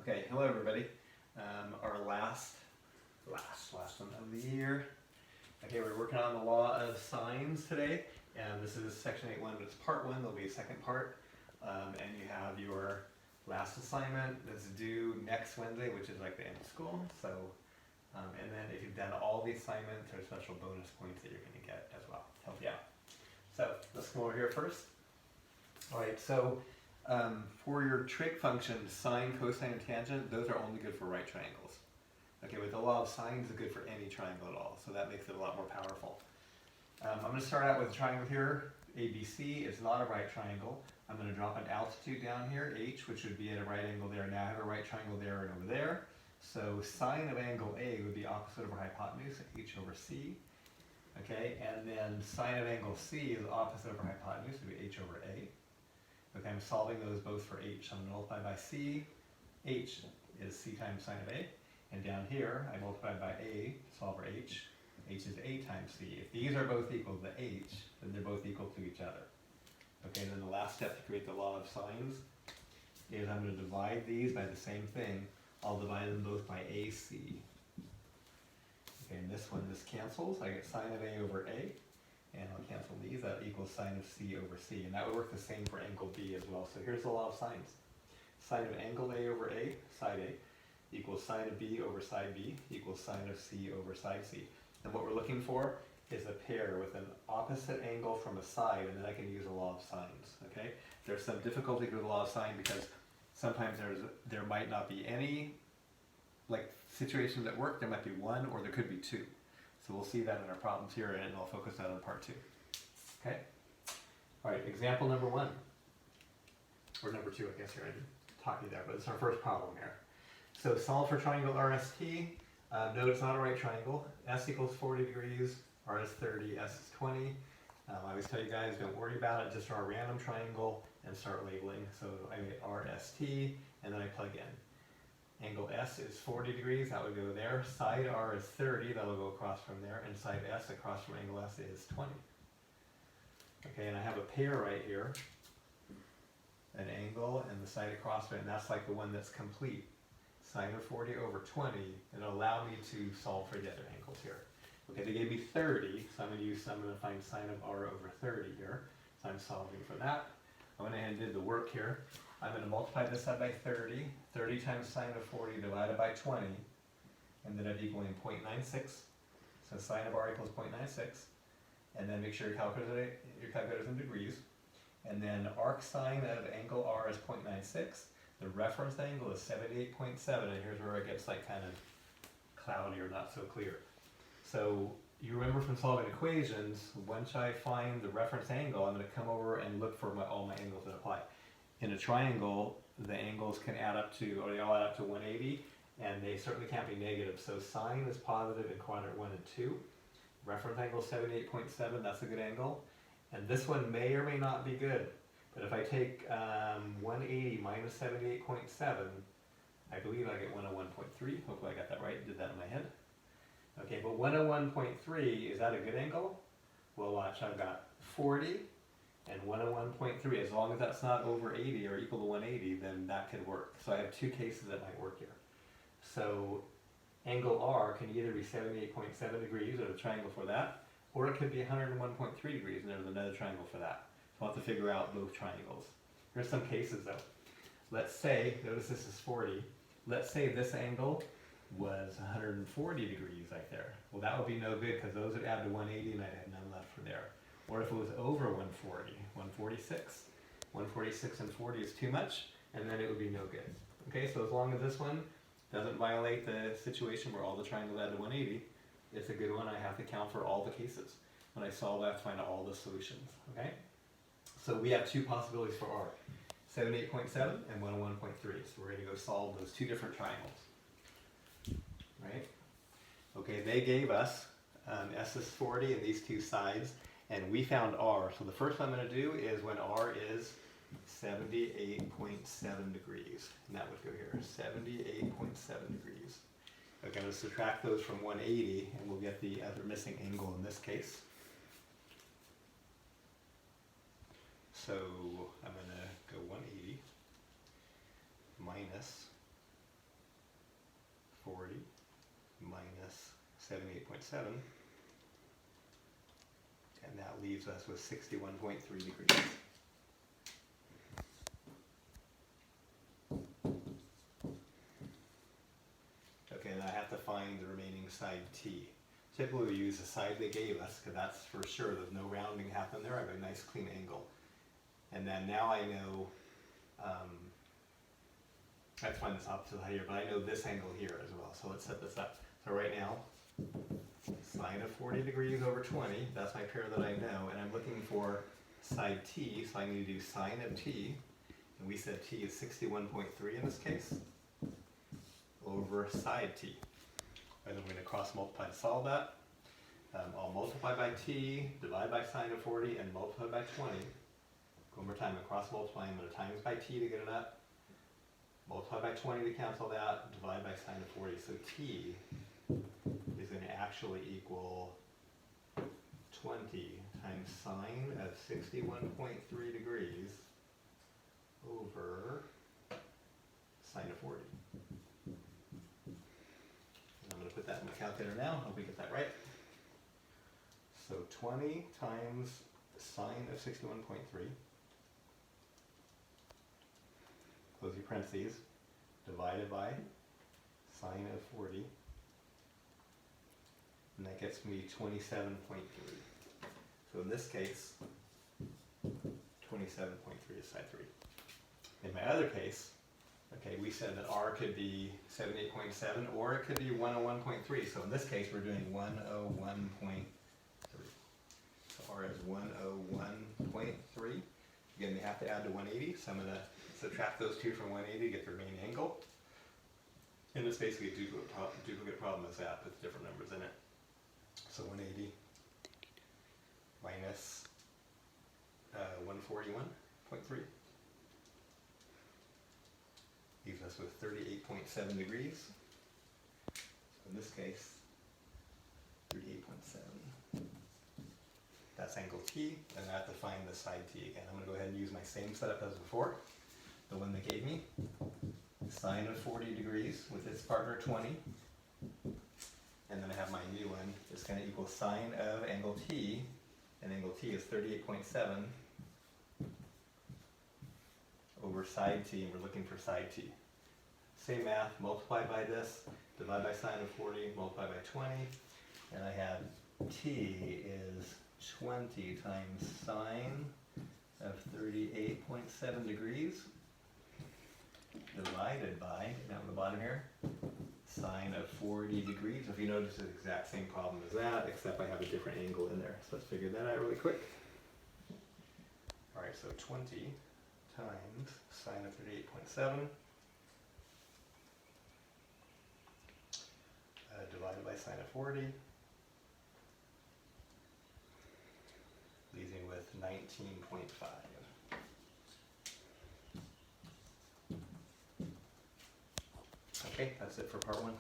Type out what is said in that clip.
Okay, hello everybody. Our last one of the year. Okay, we're working on the law of sines today, and this is section 8.1, but it's part 1. There'll be a second part, and you have your last assignment that's due next Wednesday, which is like the end of school. So, and then if you've done all the assignments, there's special bonus points that you're going to get as well to help you out. So let's come over here first. All right, so for your trig functions, sine, cosine, and tangent, those are only good for right triangles. Okay, but the law of sines is good for any triangle at all, so that makes it a lot more powerful. I'm going to start out with a triangle here, ABC. It's not a right triangle. I'm going to drop an altitude down here, H, which would be at a right angle there. Now I have a right triangle there and over there. So sine of angle A would be opposite over hypotenuse, H over C. Okay, and then sine of angle C is opposite over hypotenuse, it would be H over A. Okay, I'm solving those both for H. So I'm going to multiply by C. H is C times sine of A. And down here, I multiply by A, solve for H. H is A times C. If these are both equal to H, then they're both equal to each other. Okay, and then the last step to create the law of sines is I'm going to divide these by the same thing. I'll divide them both by AC. Okay, and this cancels. I get sine of A over A. And I'll cancel these. That equals sine of C over C. And that would work the same for angle B as well. So here's the law of sines. Sine of angle A over A, side A, equals sine of B over side B, equals sine of C over side C. And what we're looking for is a pair with an opposite angle from a side, and then I can use the law of sines. Okay? There's some difficulty with the law of sine because sometimes there might not be any situations that work. There might be one, or there could be two. So we'll see that in our problems here, and I'll focus that on part 2. Okay? All right, example number 1. Or number 2, I guess here. I didn't talk to you there, but it's our first problem here. So solve for triangle RST. Note it's not a right triangle. S equals 40 degrees, R is 30, S is 20. I always tell you guys, don't worry about it. Just draw a random triangle and start labeling. So I get RST, and then I plug in. Angle S is 40 degrees, that would go there. Side R is 30, that will go across from there. And side S across from angle S is 20. Okay, and I have a pair right here. An angle and the side across from it, and that's like the one that's complete. Sine of 40 over 20, and it'll allow me to solve for the other angles here. Okay, they gave me 30, so I'm going to find sine of R over 30 here. So I'm solving for that. I went ahead and did the work here. I'm going to multiply this out by 30. 30 times sine of 40 divided by 20, and then I'm equaling 0.96. So sine of R equals 0.96. And then make sure your calculator's in degrees. And then arc sine of angle R is 0.96. The reference angle is 78.7, and here's where it gets like kind of cloudy or not so clear. So you remember from solving equations, once I find the reference angle, I'm going to come over and look for all my angles that apply. In a triangle, the angles can add up to, or they all add up to 180, and they certainly can't be negative. So sine is positive in quadrant 1 and 2. Reference angle is 78.7, that's a good angle. And this one may or may not be good. But if I take 180 minus 78.7, I believe I get 101.3. Hopefully I got that right, did that in my head. Okay, but 101.3, is that a good angle? Well, watch, I've got 40 and 101.3. As long as that's not over 80 or equal to 180, then that could work. So I have two cases that might work here. So angle R can either be 78.7 degrees, or the triangle for that, or it could be 101.3 degrees, and there's another triangle for that. So I'll have to figure out both triangles. Here's some cases though. Let's say, notice this is 40, let's say this angle was 140 degrees right there. Well, that would be no good because those would add to 180 and I'd have none left for there. Or if it was over 140, 146. 146 and 40 is too much, and then it would be no good. Okay, so as long as this one doesn't violate the situation where all the triangles add to 180, it's a good one. I have to count for all the cases. When I solve, I have to find out all the solutions. Okay? So we have two possibilities for R, 78.7 and 101.3. So we're going to go solve those two different triangles. Right? Okay, they gave us S is 40 and these two sides, and we found R. So the first one I'm going to do is when R is 78.7 degrees. And that would go here, 78.7 degrees. Okay, I'm going to subtract those from 180, and we'll get the other missing angle in this case. So I'm going to go 180 minus 40 minus 78.7, and that leaves us with 61.3 degrees. Okay, and I have to find the remaining side T. Typically we use the side they gave us, because that's for sure, there's no rounding happened there. I have a nice clean angle. And then now I know, I have to find this opposite side here, but I know this angle here as well. So let's set this up. So right now, sine of 40 degrees over 20, that's my pair that I know, and I'm looking for side T, so I need to do sine of T, and we said T is 61.3 in this case, over side T. And then we're going to cross multiply to solve that. I'll multiply by T, divide by sine of 40, and multiply by 20. One more time, across multiply, I'm going to times by T to get it up, multiply by 20 to cancel that, divide by sine of 40. So T is going to actually equal 20 times sine of 61.3 degrees over sine of 40. And I'm going to put that in my calculator now. Hope we get that right. So 20 times sine of 61.3, close your parentheses, divided by sine of 40, and that gets me 27.3. So in this case, 27.3 is side 3. In my other case, okay, we said that R could be 78.7 or it could be 101.3. So in this case, we're doing 101.3. So R is 101.3. Again, you have to add to 180, so I'm going to subtract those two from 180 to get the remaining angle. And it's basically a duplicate problem as that with different numbers in it. So 180 minus 141.3 leaves us with 38.7 degrees. So in this case, 38.7. That's angle T, and I have to find the side T again. I'm going to go ahead and use my same setup as before. The one they gave me, sine of 40 degrees with its partner 20. And then I have my new one. It's going to equal sine of angle T, and angle T is 38.7 over side T, and we're looking for side T. Same math, multiply by this, divide by sine of 40, multiply by 20, and I have T is 20 times sine of 38.7 degrees divided by, down at the bottom here, sine of 40 degrees. If you notice, it's the exact same problem as that, except I have a different angle in there. So let's figure that out really quick. Alright, so 20 times sine of 38.7 divided by sine of 40 leaves me with 19.5. Okay, that's it for part 1.